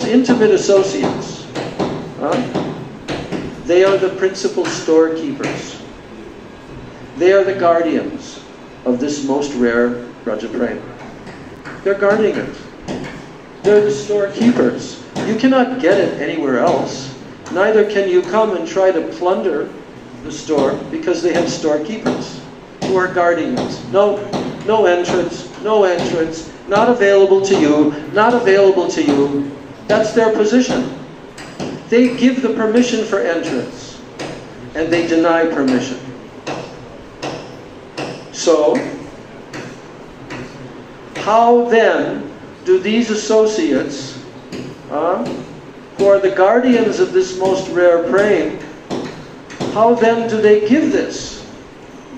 most intimate associates, they are the principal storekeepers. They are the guardians of this most rare Braja Prema. They're guarding it. They're the storekeepers. You cannot get it anywhere else. Neither can you come and try to plunder the store, because they have storekeepers who are guarding it. No entrance, no entrance, not available to you, not available to you. That's their position. They give the permission for entrance, and they deny permission. So, how then do these associates, who are the guardians of this most rare prema, how then do they give this?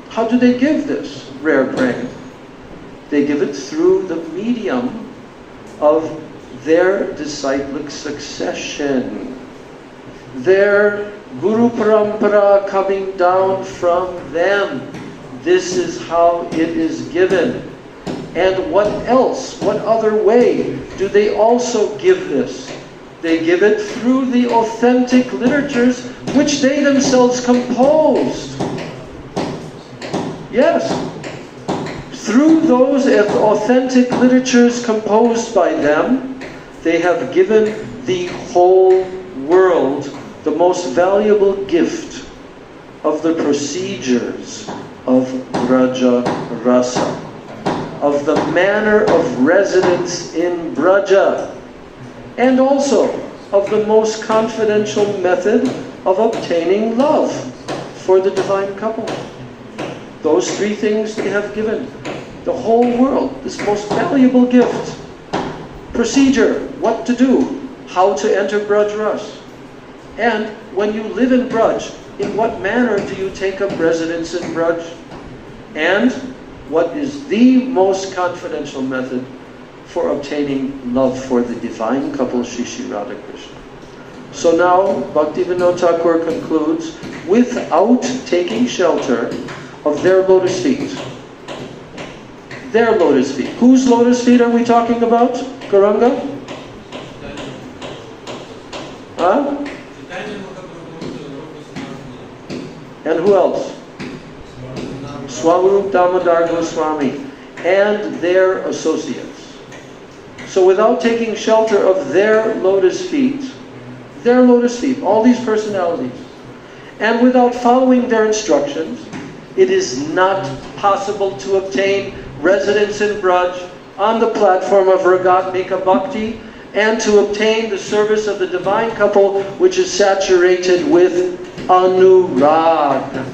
How do they give this rare prema? They give it through the medium of their disciplic succession. Their Guru Parampara coming down from them. This is how it is given. And what else, what other way do they also give this? They give it through the authentic literatures which they themselves composed. Yes. Through those authentic literatures composed by them, they have given the whole world the most valuable gift of the procedures of Braja Rasa, of the manner of residence in Braja, and also of the most confidential method of obtaining love for the divine couple. Those three things they have given the whole world, this most valuable gift. Procedure, what to do, how to enter Braj Ras. And when you live in Braj, in what manner do you take up residence in Braj? And what is the most confidential method for obtaining love for the divine couple, Shri Shri Radha Krishna. So now, Bhaktivinoda Thakur concludes, without taking shelter of their lotus feet. Their lotus feet. Whose lotus feet are we talking about, Karanga? Huh? And who else? Swarup Damodar Goswami and their associates. So without taking shelter of their lotus feet, all these personalities, and without following their instructions, it is not possible to obtain residence in Braj on the platform of Ragatmika Bhakti and to obtain the service of the divine couple which is saturated with Anurag.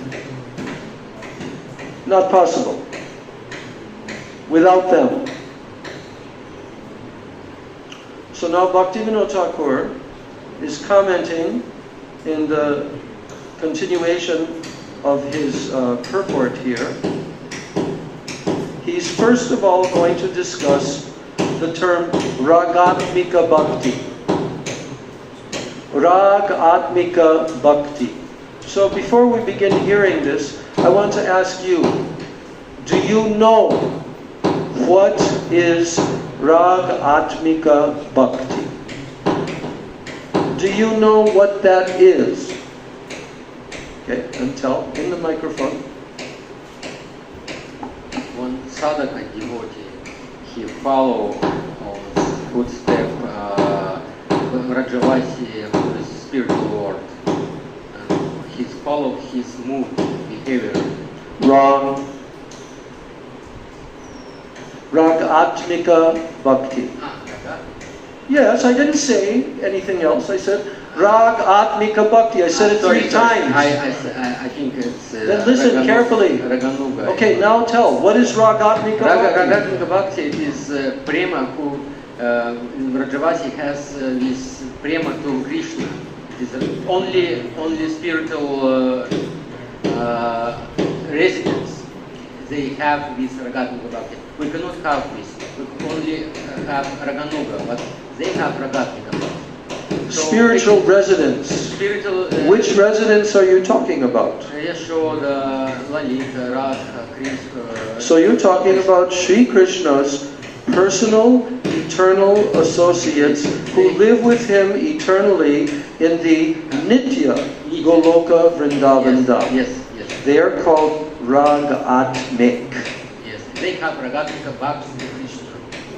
Not possible. Without them. So now Bhaktivinoda Thakur is commenting in the continuation of his purport here. He's first of all going to discuss the term Ragatmika Bhakti. Ragatmika Bhakti. So before we begin hearing this, I want to ask you, do you know what is Ragatmika Bhakti? Do you know what that is? Okay, and tell in the microphone. When sadhaka devotee, he follow footstep Rajavasi, who is spiritual lord. He follow his mood, behavior. Wrong. Ragatmika Bhakti. Yes, I didn't say anything else. I said Ragatmika Bhakti. I said it three times. I think it's... Then listen carefully. Raganuga. Okay, now tell. What is Ragatmika Bhakti? Ragatmika Bhakti is prema who Rajavasi has this prema to Krishna. It is only spiritual residents. They have this Ragatmika Bhakti. We cannot have this. We can only have Raganuga, but they have Ragatmika Bhakti. So spiritual residence. Spiritual. Which residence are you talking about? Yashoda, Lalita, Radha, Krishna. So you're talking about Sri Krishna's personal eternal associates who live with him eternally in the Nitya Goloka Vrindavan Dham. Yes, yes. They are called Ragatmik. Yes, they have Ragatmika bhakti to Krishna.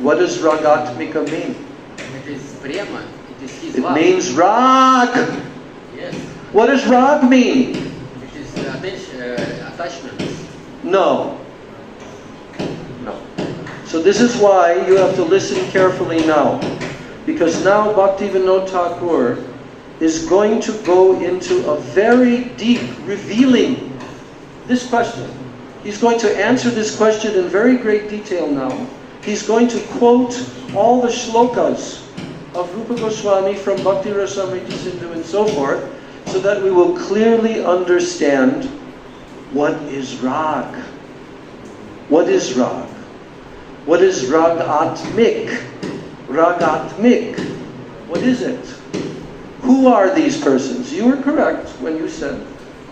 What does Ragatmika mean? It is prema, it is his It love. means rag. Yes, What does rag mean? it is attachments. No. No. So this is why you have to listen carefully now. Because now Bhaktivinoda Thakur is going to go into a very deep revealing this question. He's going to answer this question in very great detail now. He's going to quote all the shlokas of Rupa Goswami from Bhakti Rasamrita Sindhu and so forth, so that we will clearly understand what is rag. What is rag? What is ragatmik? Ragatmik. What is it? Who are these persons? You were correct when you said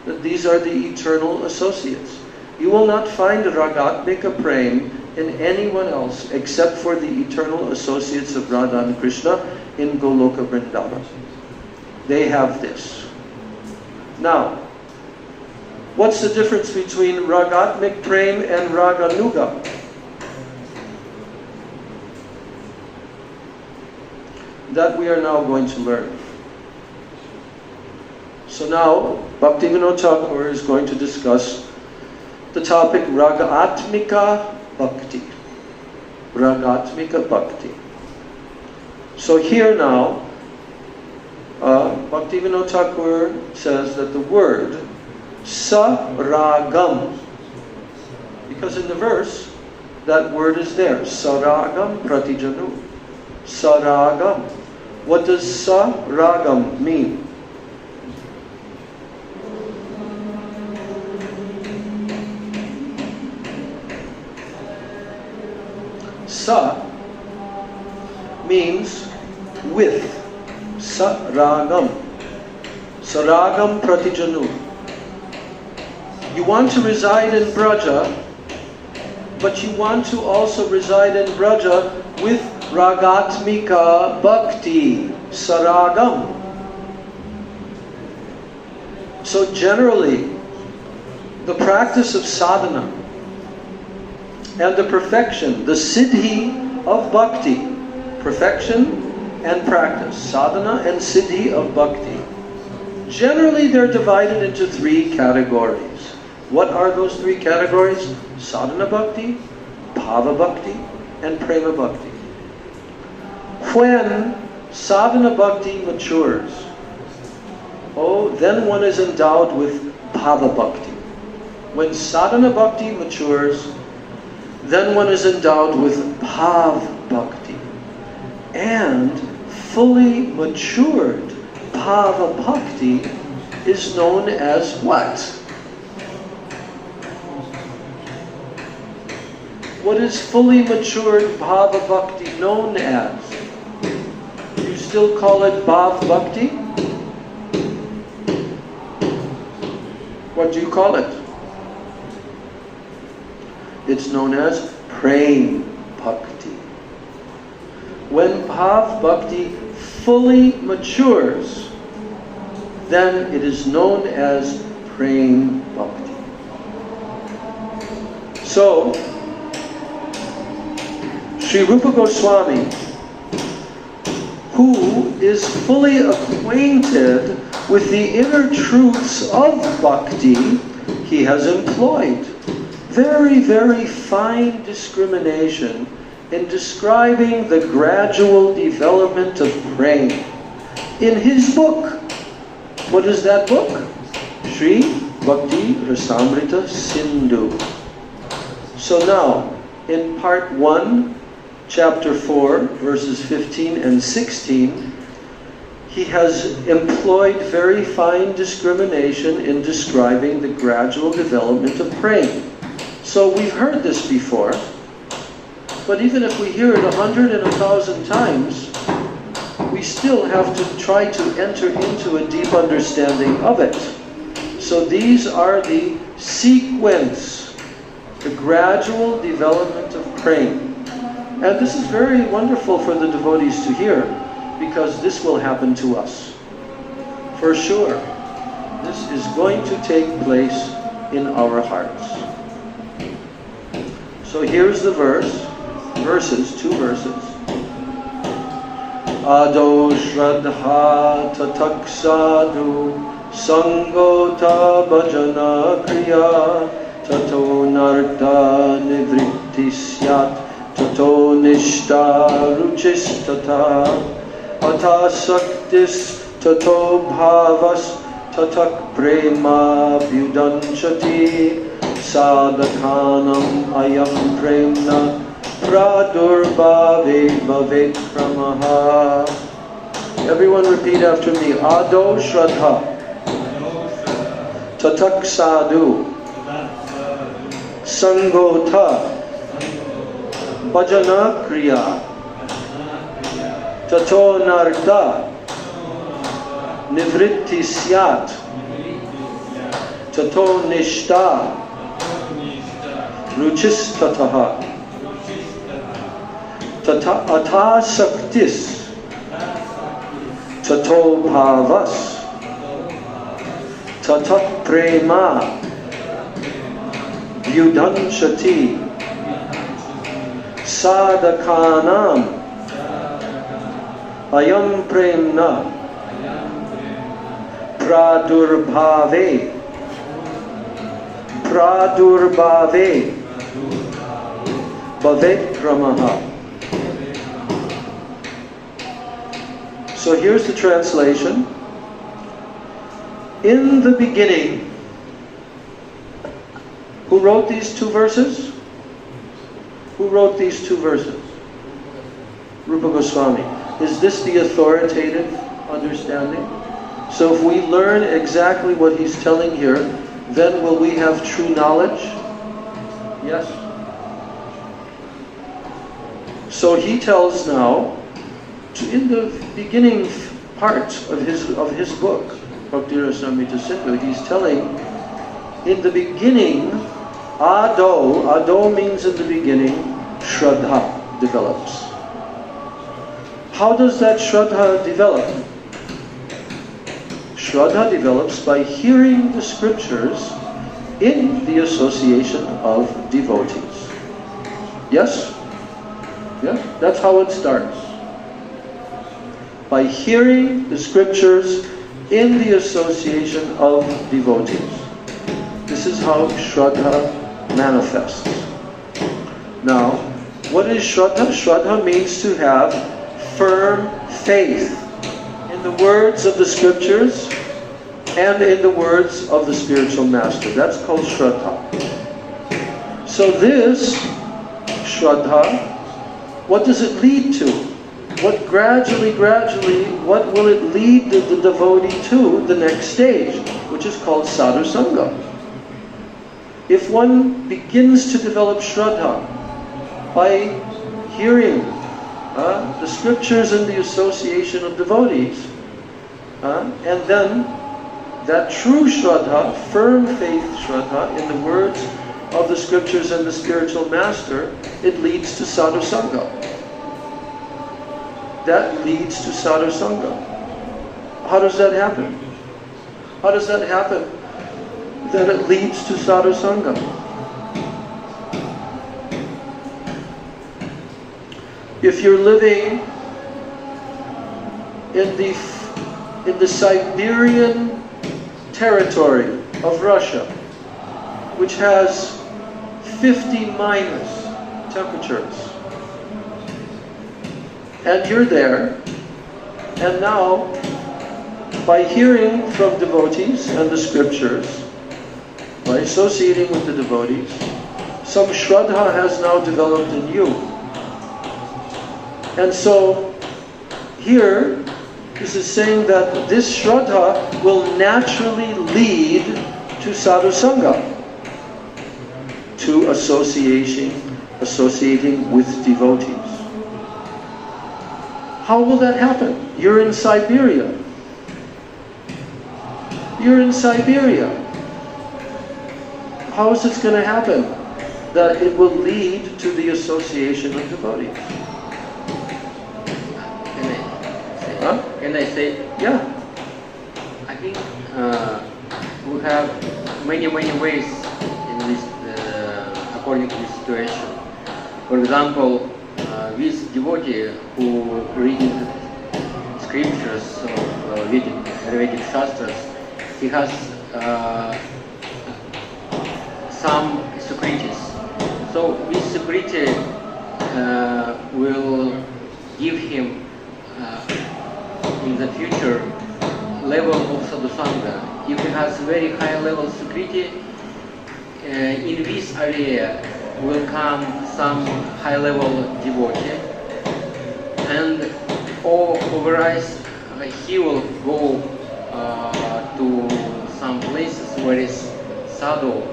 that these are the eternal associates. You will not find ragatmika prem in anyone else except for the eternal associates of Radha and Krishna in Goloka Vrindavan. They have this. Now, what's the difference between ragatmik prem and raganuga? That we are now going to learn. So now, Bhaktivinoda Thakur is going to discuss the topic Ragatmika Bhakti. Ragatmika Bhakti. So here now, Bhaktivinoda Thakur says that the word saragam, because in the verse, that word is there. Saragam pratijanu. Saragam. What does saragam mean? Sa means with. Saragam. Saragam pratijanu. You want to reside in Braja, but you want to also reside in Braja with Ragatmika Bhakti. Saragam. So generally, the practice of sadhana and the perfection, the siddhi of bhakti, perfection and practice, sadhana and siddhi of bhakti. Generally, they're divided into three categories. What are those three categories? Sadhana bhakti, bhava bhakti, and prema bhakti. When sadhana bhakti matures, then one is endowed with bhava bhakti. When sadhana bhakti matures, then one is endowed with bhav bhakti. And fully matured bhava bhakti is known as what? What is fully matured bhava bhakti known as? You still call it bhav bhakti? What do you call it? It's known as prem bhakti. When bhav bhakti fully matures, then it is known as prem bhakti. So, Sri Rupa Goswami, who is fully acquainted with the inner truths of bhakti, he has employed very, very fine discrimination in describing the gradual development of prem in his book. What is that book? Sri Bhakti Rasamrita Sindhu. So now, in part 1, chapter 4, verses 15 and 16, he has employed very fine discrimination in describing the gradual development of prem. So we've heard this before, but even if we hear it 100 and 1,000 times, we still have to try to enter into a deep understanding of it. So these are the sequence, the gradual development of prem. And this is very wonderful for the devotees to hear, because this will happen to us. For sure. This is going to take place in our hearts. So here's the verses, 2 verses. Ado shraddha tatak sadhu sangota bhajana kriya tato narta nivritti syat tato nishta ruchis tata ata saktis tato bhavas tatak prema vyudanchati sadhakanam ayam premna pradurbhave bhavet kramaha. Everyone repeat after me. Ado shraddha tatak sadhu sangota bhajana kriya tato narta nivritti syat tato nishta ruchis tataha tata ata saktis tato bhavas tatat prema vyudanchati sadhakanam ayam premna pradurbhave bhavet kramaha. So here's the translation. In the beginning, who wrote these 2 verses? Who wrote these 2 verses? Rupa Goswami. Is this the authoritative understanding? So if we learn exactly what he's telling here, then will we have true knowledge? Yes. So he tells now, in the beginning part of his book, Bhakti Rasamrita Sindhu, he's telling, in the beginning, Ado means in the beginning, Shraddha develops. How does that Shraddha develop? Shraddha develops by hearing the scriptures in the association of devotees. Yes? Yeah? That's how it starts. By hearing the scriptures in the association of devotees. This is how Shraddha manifests. Now, what is Shraddha? Shraddha means to have firm faith in the words of the scriptures and in the words of the spiritual master. That's called Shraddha. So this Shraddha, what does it lead to? What gradually, what will it lead the devotee to the next stage, which is called sadhu sangha? If one begins to develop Shraddha by hearing the scriptures and the association of devotees, and then that true Shraddha, firm faith Shraddha in the words of the scriptures and the spiritual master, it leads to sadhu sangha. That leads to sadhu sangha. How does that happen? How does that happen? That it leads to sadhu sangha. If you're living in the Siberian territory of Russia, which has 50 minus temperatures, and you're there, and now by hearing from devotees and the scriptures, by associating with the devotees, some Shraddha has now developed in you. And so here this is saying that this Shraddha will naturally lead to sadhu sangha, to associating with devotees. How will that happen? You're in Siberia. You're in Siberia. How is this going to happen? that it will lead to the association of devotees. Can I say? Yeah. I think we have many ways in this, according to this situation. For example, this devotee who reading scriptures of Vedic Shastras, he has some securities. So this security will give him in the future level of sadhusanga. If he has very high level of security, in this area will come some high level devotee, and otherwise he will go to some places where is sadhu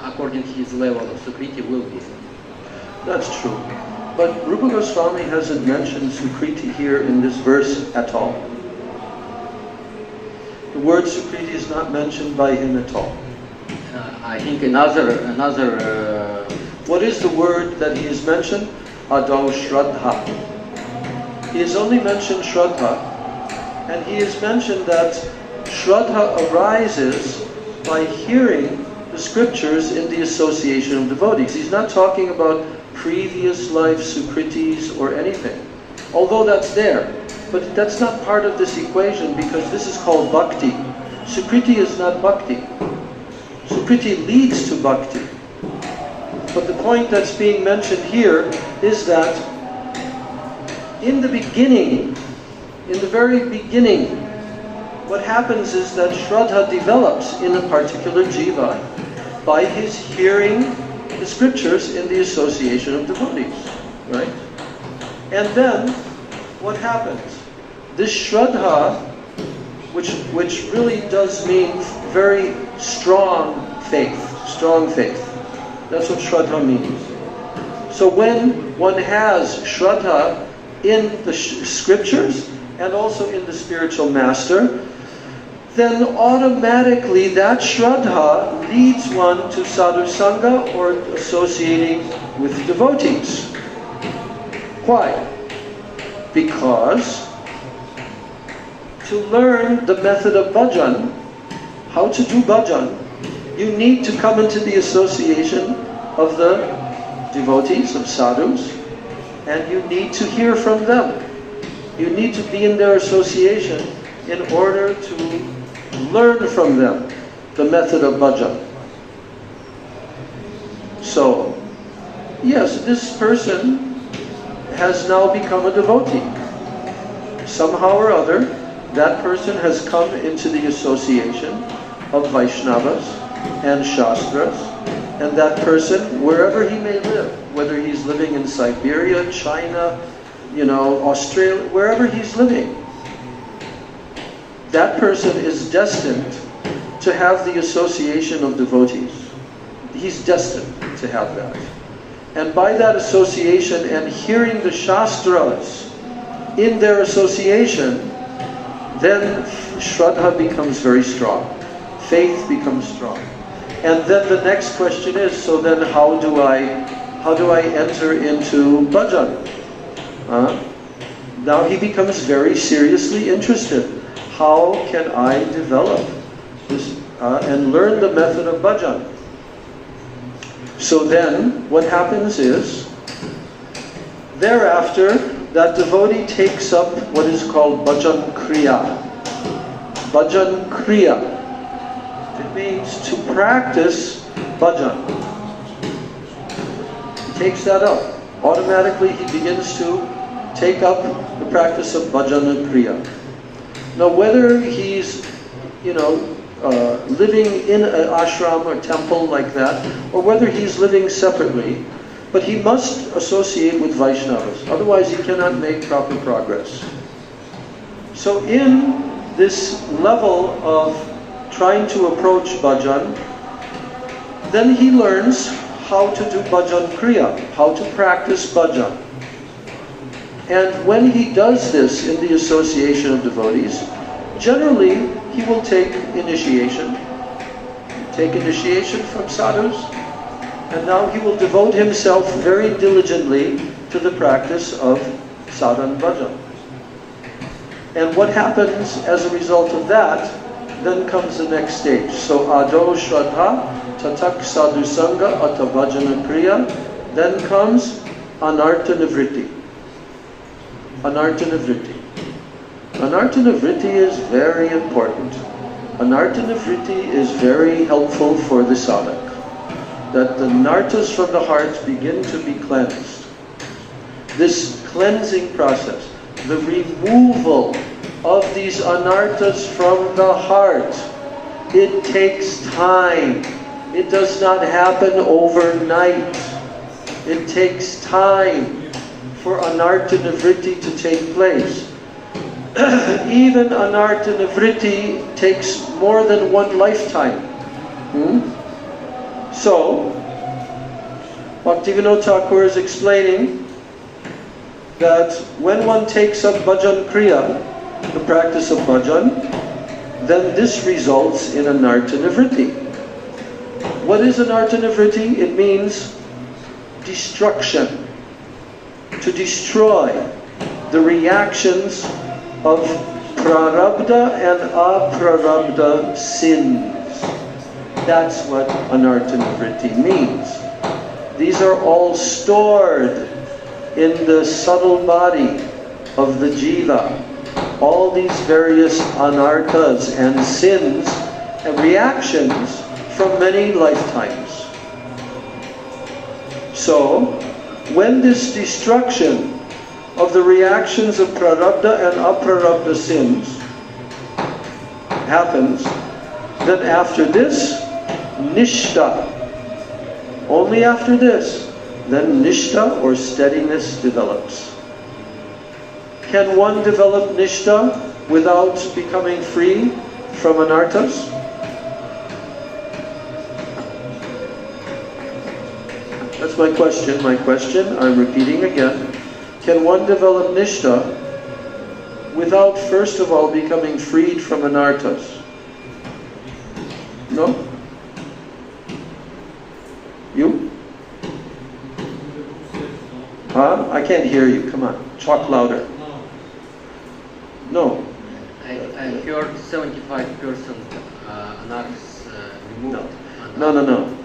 according to his level of security will be. That's true. But Rupa Goswami hasn't mentioned Sukriti here in this verse at all. The word Sukriti is not mentioned by him at all. I think another. What is the word that he has mentioned? Adau Shraddha. He has only mentioned Shraddha, and he has mentioned that Shraddha arises by hearing the scriptures in the association of devotees. He's not talking about previous life Sukritis or anything, although that's there. But that's not part of this equation, because this is called bhakti. Sukriti is not bhakti. Sukriti leads to bhakti. But the point that's being mentioned here is that in the beginning, in the very beginning, what happens is that Shraddha develops in a particular jiva by his hearing the scriptures in the association of devotees, right? And then, what happens? This Shraddha, which really does mean very strong faith. That's what Shraddha means. So when one has Shraddha in the scriptures and also in the spiritual master, then automatically that Shraddha leads one to sadhu sangha or associating with devotees. Why? Because to learn the method of bhajan, how to do bhajan, you need to come into the association of the devotees, of sadhus, and you need to hear from them. You need to be in their association in order to learn from them the method of bhajan. So, yes, this person has now become a devotee. Somehow or other, that person has come into the association of Vaishnavas and Shastras, and that person, wherever he may live, whether he's living in Siberia, China, Australia, wherever he's living, that person is destined to have the association of devotees. He's destined to have that. And by that association and hearing the Shastras in their association, then Shraddha becomes very strong. Faith becomes strong. And then the next question is, so then how do I enter into bhajan? Now he becomes very seriously interested. How can I develop this and learn the method of bhajan? So then, what happens is, thereafter, that devotee takes up what is called bhajan kriya. Bhajan kriya. It means to practice bhajan. He takes that up. Automatically, he begins to take up the practice of bhajan kriya. Now, whether he's, living in an ashram or temple like that, or whether he's living separately, but he must associate with Vaishnavas. Otherwise, he cannot make proper progress. So in this level of trying to approach bhajan, then he learns how to do bhajan kriya, how to practice bhajan. And when he does this in the association of devotees, generally he will take initiation from sadhus, And now he will devote himself very diligently to the practice of sadhan bhajan. And what happens as a result of that, then comes the next stage. So ado shraddha, tatak sadhu sangha, ata bhajana kriya, then comes anartha nivritti. Anartha nivritti. Anartha nivritti is very important. Anartha nivritti is very helpful for the sadhak. That the nartas from the heart begin to be cleansed. This cleansing process, the removal of these anarthas from the heart, it takes time. It does not happen overnight. It takes time for anartha nivritti to take place. Even anartha nivritti takes more than one lifetime. So, Bhaktivinoda Thakur is explaining that when one takes up bhajan kriya, the practice of bhajan, then this results in anartha nivritti. What is anartha nivritti? It means destruction. To destroy the reactions of prarabdha and aprarabdha sins. That's what anartha nivritti means. These are all stored in the subtle body of the jiva. All these various anarthas and sins and reactions from many lifetimes. So, when this destruction of the reactions of prarabdha and aprarabdha sins happens, then after this, nishtha. Only after this, then nishtha or steadiness develops. Can one develop nishtha without becoming free from anarthas? That's my question. My question, I'm repeating again. Can one develop nishtha without first of all becoming freed from anarthas? No? You? Huh? I can't hear you. Come on. Talk louder. No. I heard 75% anarthas removed. No.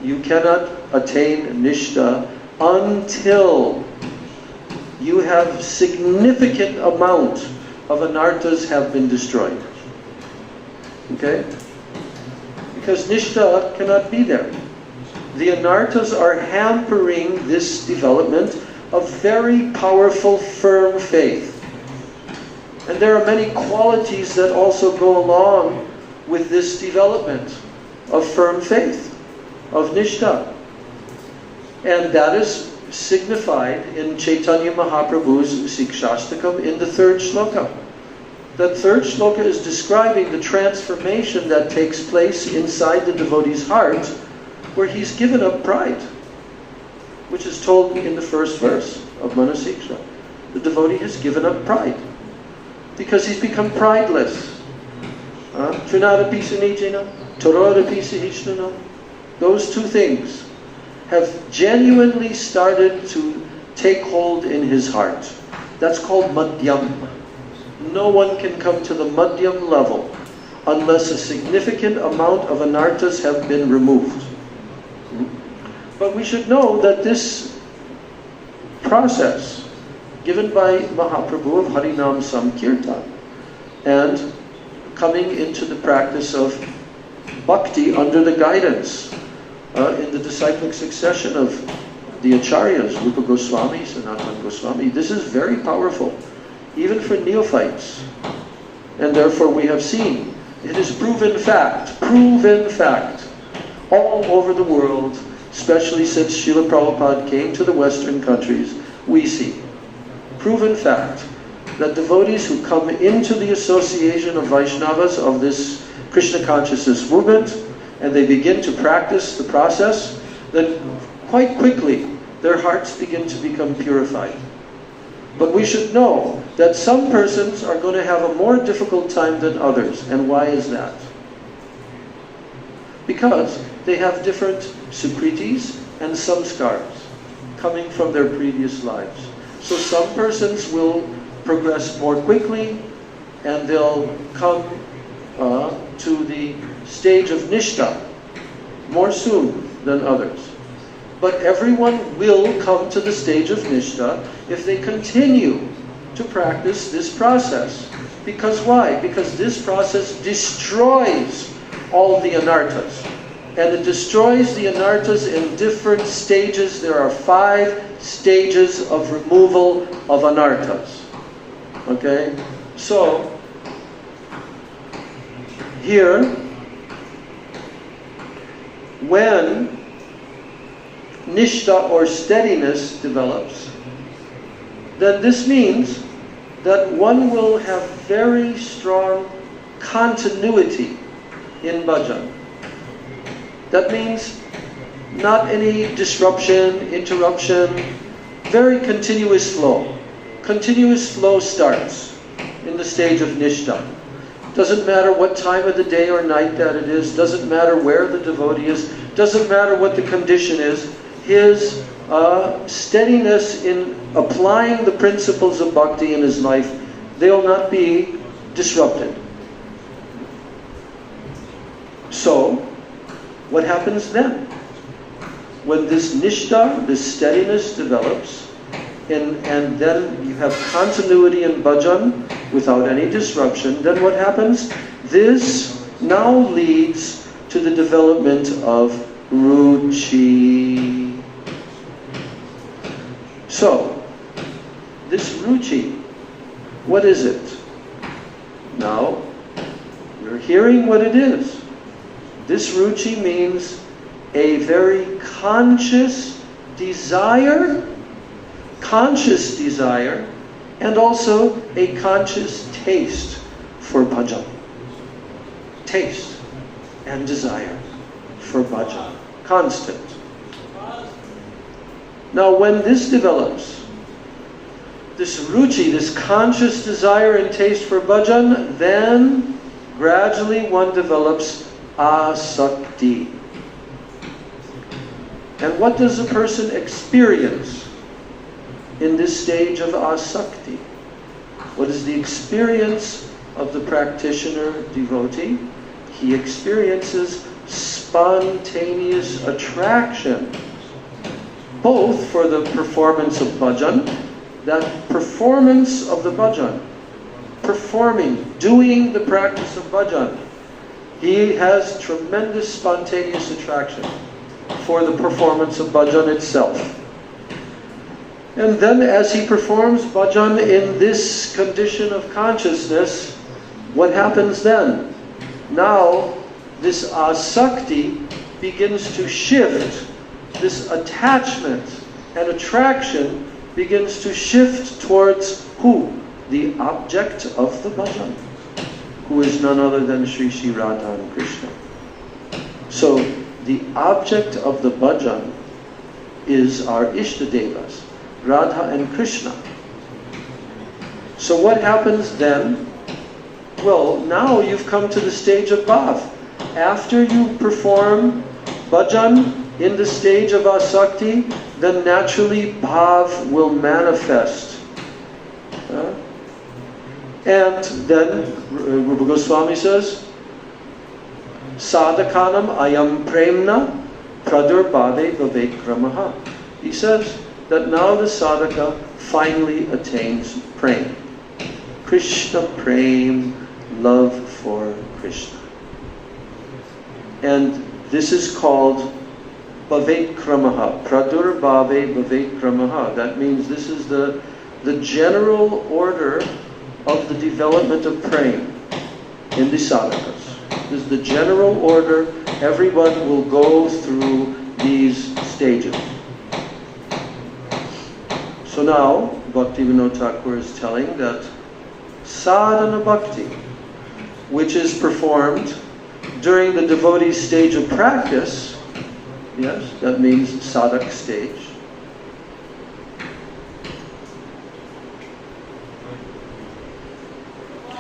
You cannot attain nishtha until you have significant amount of anarthas have been destroyed. Okay? Because nishtha cannot be there. The anarthas are hampering this development of very powerful, firm faith. And there are many qualities that also go along with this development of firm faith, of nishtha. And that is signified in Chaitanya Mahaprabhu's Sikshastakam in the third shloka. That third shloka is describing the transformation that takes place inside the devotee's heart, where he's given up pride, which is told in the first verse of Manasiksha. The devotee has given up pride because he's become prideless. Those two things have genuinely started to take hold in his heart. That's called madhyam. No one can come to the madhyam level unless a significant amount of anarthas have been removed. But we should know that this process given by Mahaprabhu of Harinam Samkirtan and coming into the practice of bhakti under the guidance in the disciplic succession of the acharyas, Rupa Goswami, Sanatana Goswami, this is very powerful, even for neophytes. And therefore we have seen, it is proven fact, all over the world, especially since Srila Prabhupada came to the Western countries, we see, proven fact, that devotees who come into the association of Vaishnavas of this Krishna consciousness movement, and they begin to practice the process, then quite quickly their hearts begin to become purified. But we should know that some persons are going to have a more difficult time than others. And why is that? Because they have different sukritis and samskars coming from their previous lives. So some persons will progress more quickly and they'll come to the stage of nishta more soon than others. But everyone will come to the stage of nishta if they continue to practice this process. Because why? Because this process destroys all the anarthas. And it destroys the anarthas in different stages. There are 5 stages of removal of anarthas. Okay? So, here, when nishta or steadiness develops, then this means that one will have very strong continuity in bhajan. That means not any disruption, interruption, very continuous flow. Continuous flow starts in the stage of nishta. Doesn't matter what time of the day or night that it is, doesn't matter where the devotee is, doesn't matter what the condition is, his steadiness in applying the principles of bhakti in his life, they'll not be disrupted. So, what happens then? When this nishta, this steadiness develops, and then you have continuity in bhajan without any disruption, then what happens? This now leads to the development of ruchi. So, this ruchi, what is it? Now, you're hearing what it is. This ruchi means a very conscious desire, and also a conscious taste for bhajan. Taste and desire for bhajan. Constant. Now when this develops, this ruchi, this conscious desire and taste for bhajan, then gradually one develops asakti. And what does a person experience in this stage of asakti? What is the experience of the practitioner devotee? He experiences spontaneous attraction, both for the performance of bhajan, that performance of the bhajan, performing, doing the practice of bhajan. He has tremendous spontaneous attraction for the performance of bhajan itself. And then as he performs bhajan in this condition of consciousness, what happens then? Now, this asakti begins to shift. This attachment and attraction begins to shift towards who? The object of the bhajan, who is none other than Sri Sri Radha and Krishna. So, the object of the bhajan is our Ishtadevas, Radha and Krishna. So what happens then? Well, now you've come to the stage of bhav. After you perform bhajan in the stage of asakti, then naturally bhav will manifest. And then Rupa Goswami says, Sadhakanam ayam premna pradurbhave vavekramaha. He says that now the sadhaka finally attains prem. Krishna prem, love for Krishna. And this is called Bhavekramaha, Pradurbhave Bhavekramaha. That means this is the general order of the development of prem in the sadhakas. This is the general order. Everyone will go through these stages. So now, Bhaktivinoda Thakur is telling that sadhana bhakti, which is performed during the devotee's stage of practice, yes, that means sadhak stage.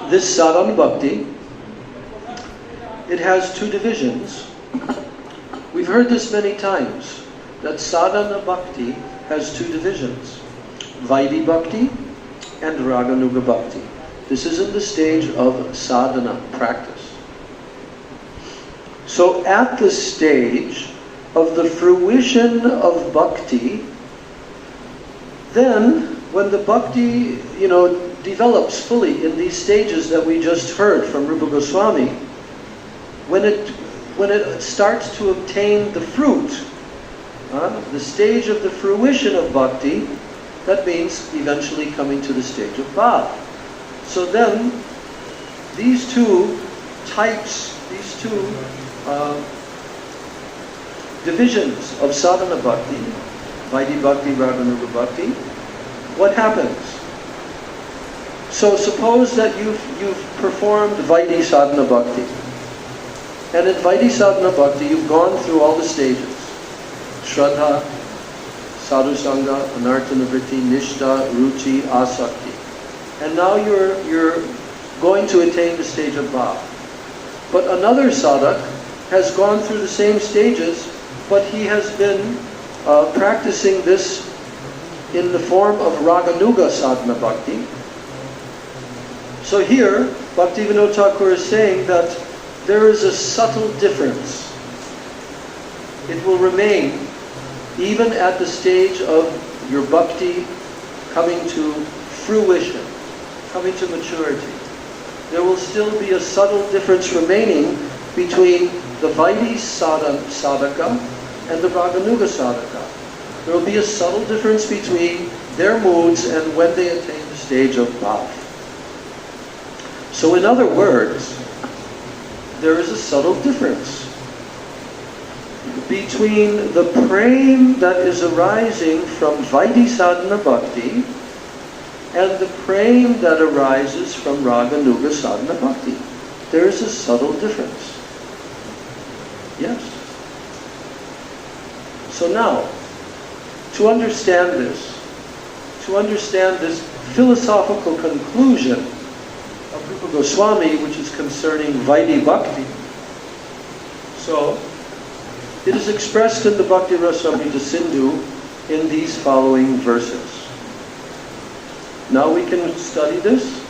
This sadhana bhakti, it has two divisions. We've heard this many times, that sadhana bhakti has two divisions, Vaidhi bhakti and Raganuga bhakti. This is in the stage of sadhana, practice. So at the stage of the fruition of bhakti, then when the bhakti, develops fully in these stages that we just heard from Rupa Goswami, when it starts to obtain the fruit, the stage of the fruition of bhakti, that means eventually coming to the stage of bhav. So then, these two types, these two divisions of sadhana bhakti, Vaidhi bhakti, Raganuga bhakti, what happens? So suppose that you've performed Vaidhi sadhana bhakti. And in Vaidhi sadhana bhakti, you've gone through all the stages. Shraddha, Sadhusanga, Anartha-nivritti, Nishtha, Ruchi, Asakti. And now you're going to attain the stage of bhav. But another sadhak has gone through the same stages, but he has been practicing this in the form of Raganuga sadhana bhakti. So here, Bhaktivinoda Thakur is saying that there is a subtle difference. It will remain even at the stage of your bhakti coming to fruition, coming to maturity. There will still be a subtle difference remaining between the Vaidhi sadhaka and the Raganuga sadhaka. There will be a subtle difference between their moods and when they attain the stage of bhav. So in other words, there is a subtle difference between the prem that is arising from Vaidhi sadhana bhakti and the prem that arises from Raganuga sadhana bhakti. There is a subtle difference. Yes. So now, to understand this philosophical conclusion of Rupa Goswami, which is concerning Vaidhi bhakti, so it is expressed in the Bhakti Rasamrita Sindhu in these following verses. Now we can study this.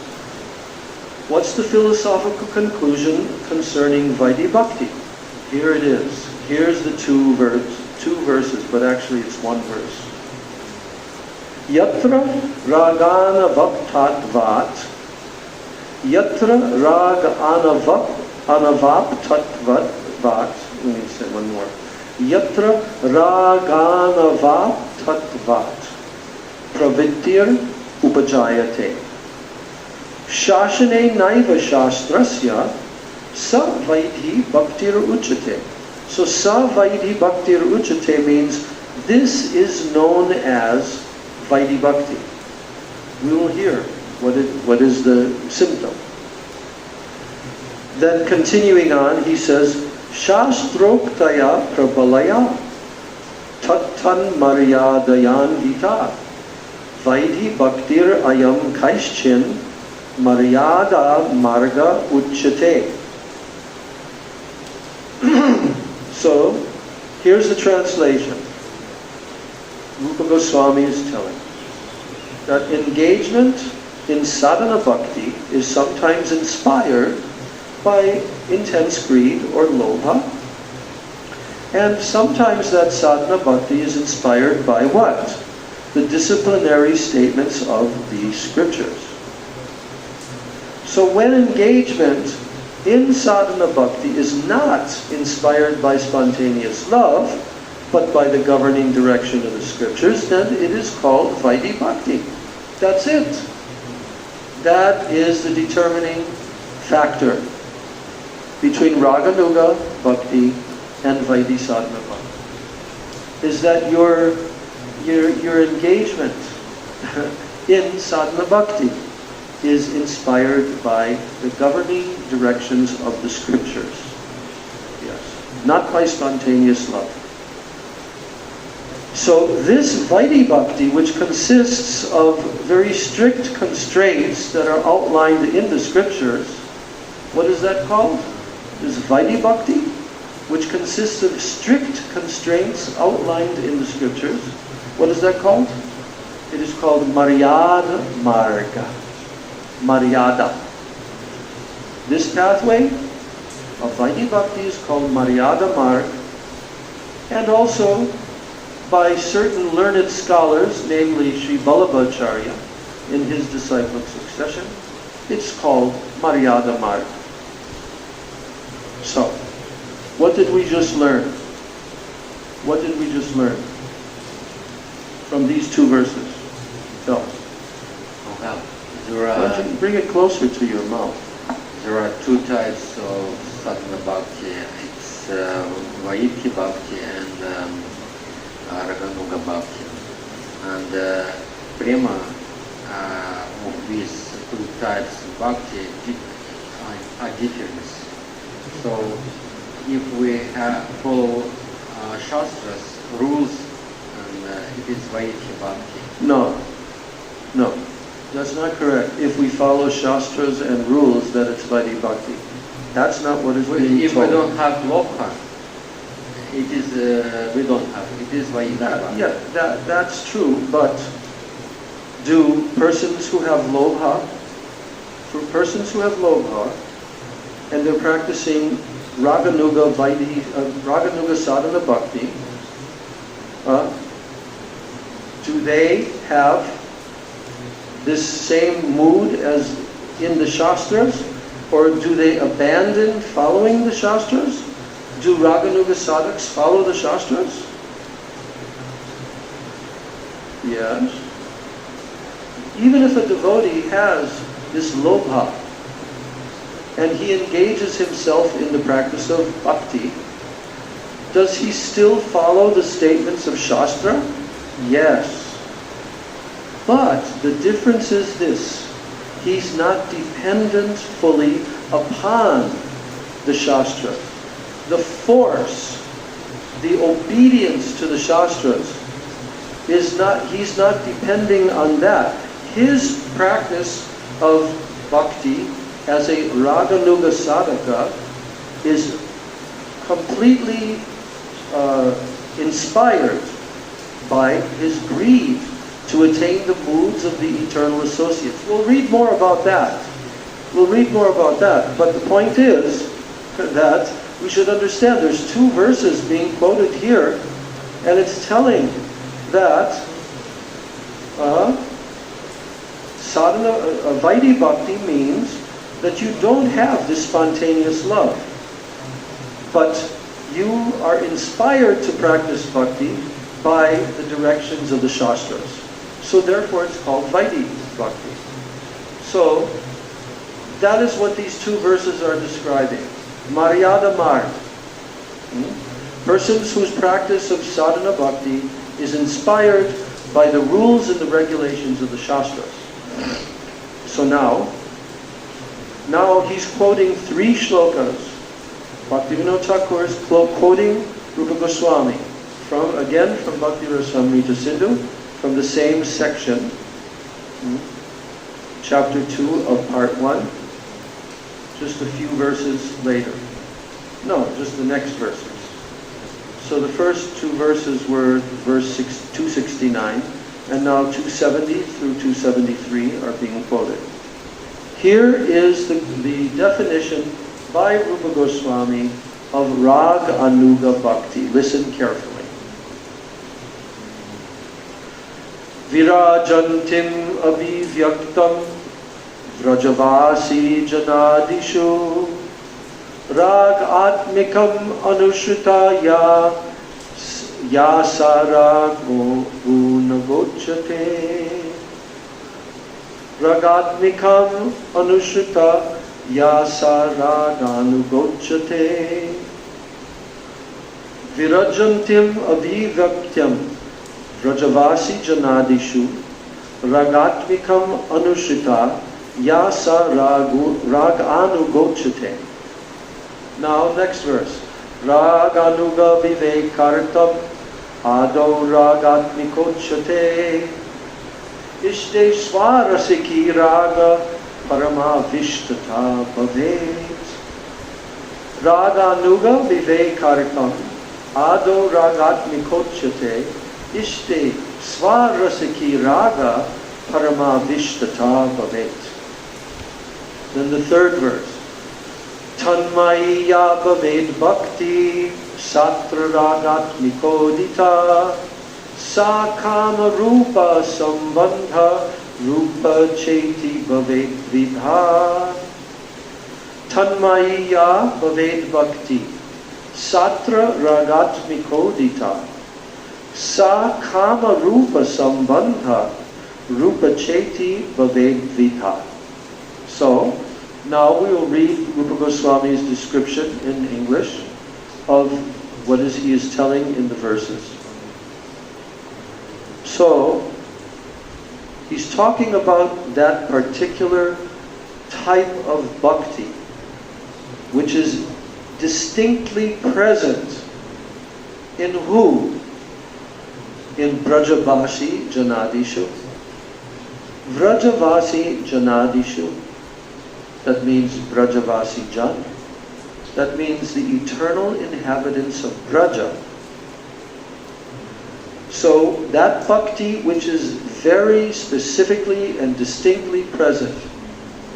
What's the philosophical conclusion concerning Vaidhi bhakti? Here it is. Here's the two verses, but actually it's one verse. Yatra ragana vaptatvat, yatra raga anavaptatvat, let me say one more. Yatra raganava tattvat pravittir upajayate shashane naiva shastrasya sa vaidhi bhaktir uchate. So sa vaidhi bhaktir uchate means this is known as Vaidhi bhakti. We will hear what is the symptom. Then continuing on, he says, Shastrokhtaya prabalaya tattan maryadayan gita Vaidhi bhaktir ayam kaischin maryada marga uchate. So, here's the translation. Rupa Goswami is telling that engagement in sadhana bhakti is sometimes inspired by intense greed or lobha, and sometimes that sadhana bhakti is inspired by what? The disciplinary statements of the scriptures. So when engagement in sadhana bhakti is not inspired by spontaneous love, but by the governing direction of the scriptures, then it is called Vaidhi bhakti. That's it. That is the determining factor between Raganuga bhakti and Vaidhi sadhana bhakti. Is that your engagement in sadhana bhakti is inspired by the governing directions of the scriptures. Yes. Not by spontaneous love. So this Vaidhi bhakti, which consists of very strict constraints that are outlined in the scriptures, what is that called? Is Vaidhi bhakti? which consists of strict constraints outlined in the scriptures. What is that called? It is called Maryada Marga. Maryada. This pathway of Vaidhi Bhakti is called Maryada Marg, and also by certain learned scholars, namely Sri Vallabhacharya, in his disciplic succession, it's called Maryada Marg. So, what did we just learn? What did we just learn from these two verses? Tell us. Well, Why don't you bring it closer to your mouth? there are two types of sadhana bhakti. It's Vaidhi Bhakti and Raganuga Bhakti. And prema of these two types of bhakti are different. So if we follow Shastra's rules, and it is Vaidhi Bhakti. No, that's not correct. If we follow Shastras and rules, that it's Vaidhi Bhakti. That's not what is being If told. we don't have lobha, it is we don't have. It is Vaidhi Bhakti. Yeah, that's true, but do persons who have lobha, for persons who have lobha, and they're practicing Raganuga Raganuga Sadhana Bhakti, do they have this same mood as in the Shastras? Or do they abandon following the Shastras? Do Raganuga sadhaks follow the Shastras? Yes. Even if a devotee has this lobha, and he engages himself in the practice of bhakti, does he still follow the statements of Shastra? Yes. But the difference is this: he's not dependent fully upon the Shastra. The force, the obedience to the Shastras, he's not depending on that. His practice of bhakti as a Raganuga sadhaka is completely inspired by his greed to attain the moods of the eternal associates. We'll read more about that. But the point is that we should understand there's two verses being quoted here, and it's telling that sadhana, Vaidhi Bhakti means that you don't have this spontaneous love, but you are inspired to practice bhakti by the directions of the Shastras. So therefore it's called Vaidhi Bhakti. So that is what these two verses are describing. Maryada Marg. Persons whose practice of sadhana bhakti is inspired by the rules and the regulations of the Shastras. So now he's quoting three shlokas. Bhaktivinoda Thakur is quoting Rupa Goswami from Bhakti Rasamrita Sindhu, from the same section, chapter 2 of part 1, just a few verses later. No, just the next verses. So the first two verses were verse 269, and now 270 through 273 are being quoted. Here is the definition by Rupa Goswami of Rag Anuga Bhakti. Listen carefully. Virajantim avivyaktam vrajavasi janadishu rag atmikam anushrita yasarago gunagochate ragatmikam anushrita yasaraganugochate virajantim avivyaktam Vrajavasi janadishu ragatvikam anushrita yasa raganu gochate. Now next verse. Raganuga vivekartam ado ragatmikochate ishte swarasiki raga paramavishtata bhavet. Raganuga vivekartam ado ragatmikochate ishte svarasiki raga paramavishtata bhavet. Then the third verse. Tanmaya bhavet bhakti satra ragatmikodita sa kama rupa sambandha rupa cheti bhavet vidha. Tanmaya bhavet bhakti satra ragatmikodita sa kama rupa sambandha rupa cheti bhavet vidha. So, now we will read Rupa Goswami's description in English of what he is telling in the verses. So, he's talking about that particular type of bhakti, which is distinctly present in who? In Brajavasi Janadishu. Vrajavasi Janadishu. That means Brajavasi Jan. That means the eternal inhabitants of Braja. So that bhakti which is very specifically and distinctly present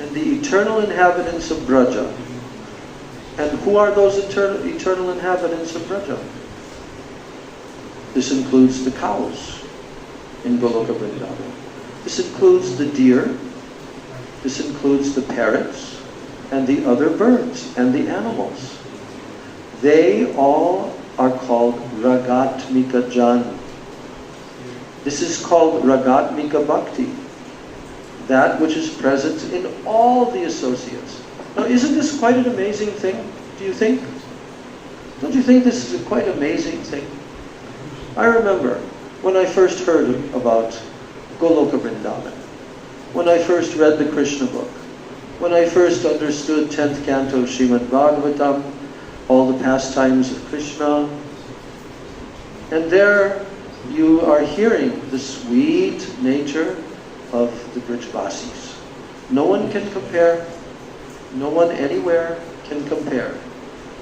in the eternal inhabitants of Braja. And who are those eternal inhabitants of Braja? This includes the cows in Goloka Vrindavan. This includes the deer. This includes the parrots and the other birds and the animals. They all are called Ragatmika Jan. This is called Ragatmika Bhakti, that which is present in all the associates. Now, isn't this quite an amazing thing, do you think? Don't you think this is a quite amazing thing? I remember when I first heard about Goloka Vrindavan, when I first read the Krishna book, when I first understood 10th canto of Srimad Bhagavatam, all the pastimes of Krishna, and there you are hearing the sweet nature of the Brajvasis. No one can compare, no one anywhere can compare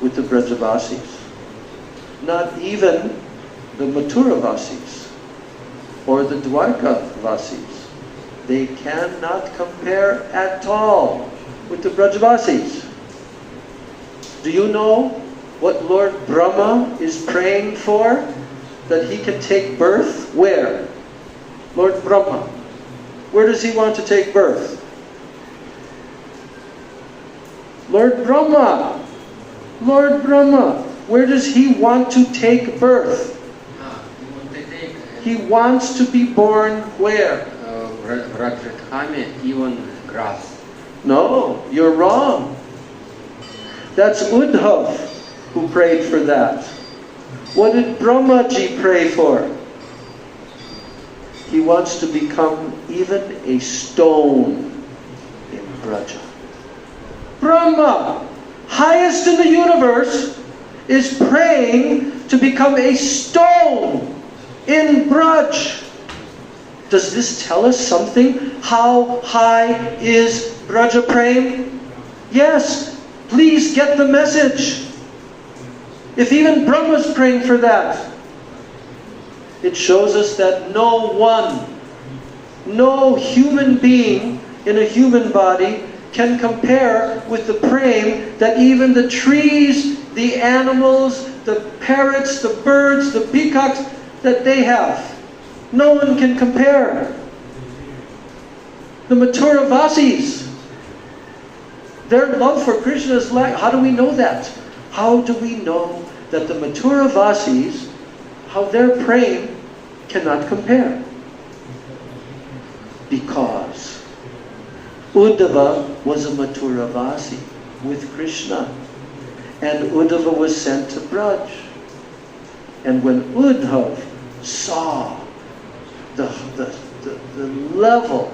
with the Brajavasis. Not even the Mathuravasis or the Dwarkavasis. They cannot compare at all with the Brajavasis. Do you know what Lord Brahma is praying for? That he can take birth? Where? Lord Brahma. Where does he want to take birth? Lord Brahma. Lord Brahma. Where does he want to take birth? He wants to be born where? Even grass. No, you're wrong. That's Uddhav who prayed for that. What did Brahmaji pray for? He wants to become even a stone in Braja. Brahma, highest in the universe, is praying to become a stone in Braj. Does this tell us something? How high is Braja Prem? Yes, please get the message. If even Brahma's praying for that, it shows us that no human being in a human body can compare with the prem that even the trees, the animals, the parrots, the birds, the peacocks, that they have. No one can compare. The Mathuravasis, their love for Krishna is like, how do we know that? How do we know that the Mathuravasis, how their praying cannot compare? Because Uddhava was a Mathuravasi with Krishna, and Uddhava was sent to Braj. And when Uddhav saw the level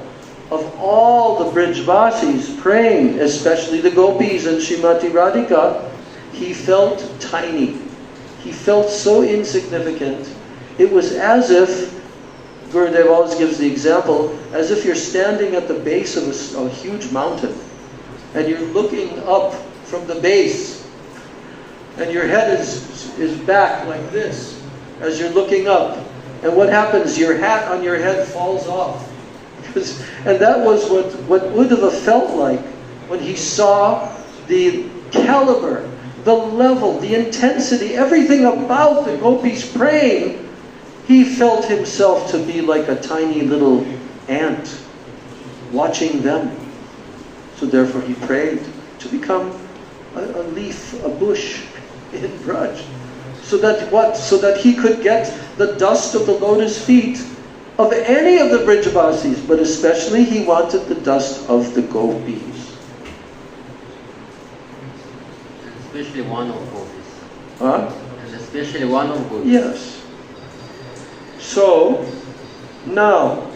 of all the Brijvasis praying, especially the Gopis and Srimati Radhika, he felt tiny. He felt so insignificant. It was as if, Gurudev always gives the example, as if you're standing at the base of a huge mountain and you're looking up from the base and your head is back like this as you're looking up. And what happens? Your hat on your head falls off. And that was what Uddhava felt like when he saw the caliber, the level, the intensity, everything about the gopis praying. He felt himself to be like a tiny little ant watching them. So therefore he prayed to become a leaf, a bush in Braj. So that what? So that he could get the dust of the lotus feet of any of the Brijavasis, but especially he wanted the dust of the gopis. Especially one of gopis. Huh? And especially one of gopis. Yes. So, now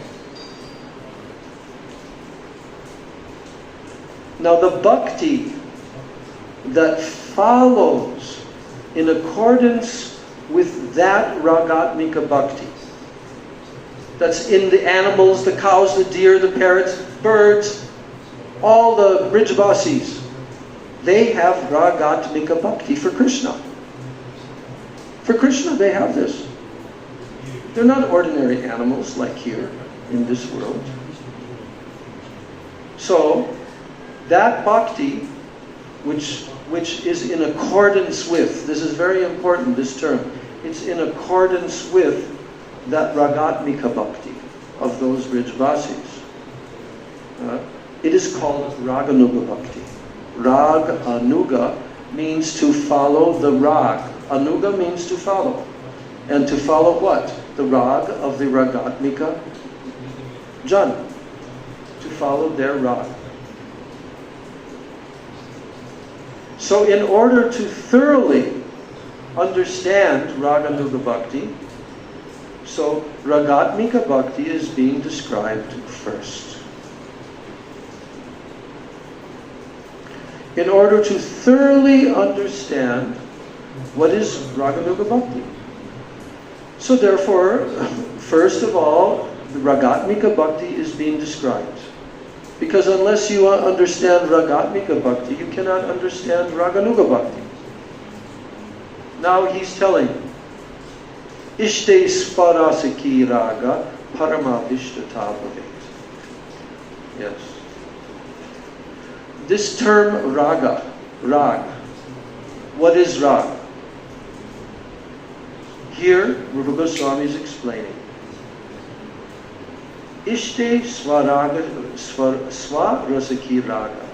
the bhakti that follows in accordance with that ragatmika bhakti, that's in the animals, the cows, the deer, the parrots, birds, all the Brijavasis, they have ragatmika bhakti for Krishna. For Krishna they have this. They're not ordinary animals like here in this world. So, that bhakti, which is in accordance with, this is very important, this term, it's in accordance with that ragatmika bhakti of those Brijavasis. It is called raganuga bhakti. Rag anuga means to follow the rag. Anuga means to follow. And to follow what? The rag of the ragatmika jana. To follow their rag. So in order to thoroughly understand Raganuga Bhakti, so Ragatmika Bhakti is being described first. In order to thoroughly understand what is Raganuga Bhakti. So therefore, first of all, the Ragatmika Bhakti is being described. Because unless you understand Ragatmika Bhakti, you cannot understand Raganuga Bhakti. Now he's telling, Ishte Sparasaki Raga Paramabhishtata Bhavet. Yes. This term raga, rag, what is rag? Here, Rupa Goswami is explaining. Ishte Swarasaki Raga.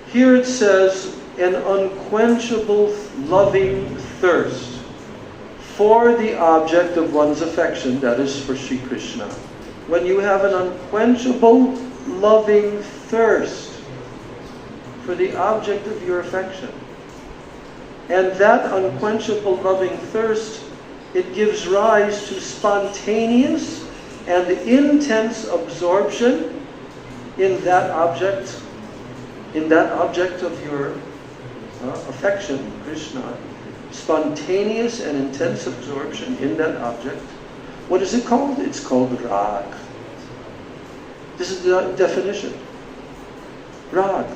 Here it says, an unquenchable loving thirst for the object of one's affection, that is for Sri Krishna. When you have an unquenchable loving thirst for the object of your affection, and that unquenchable loving thirst, it gives rise to spontaneous and intense absorption in that object of your affection, Krishna. Spontaneous and intense absorption in that object. What is it called? It's called rag. This is the definition. Rag.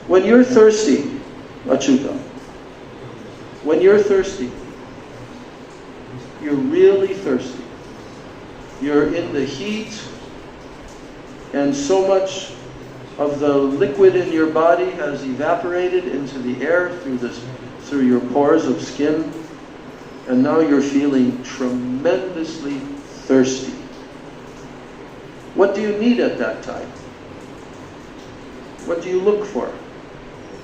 When you're thirsty, Achyuta, when you're thirsty, you're really thirsty. You're in the heat, and so much of the liquid in your body has evaporated into the air through your pores of skin, and now you're feeling tremendously thirsty. What do you need at that time? What do you look for?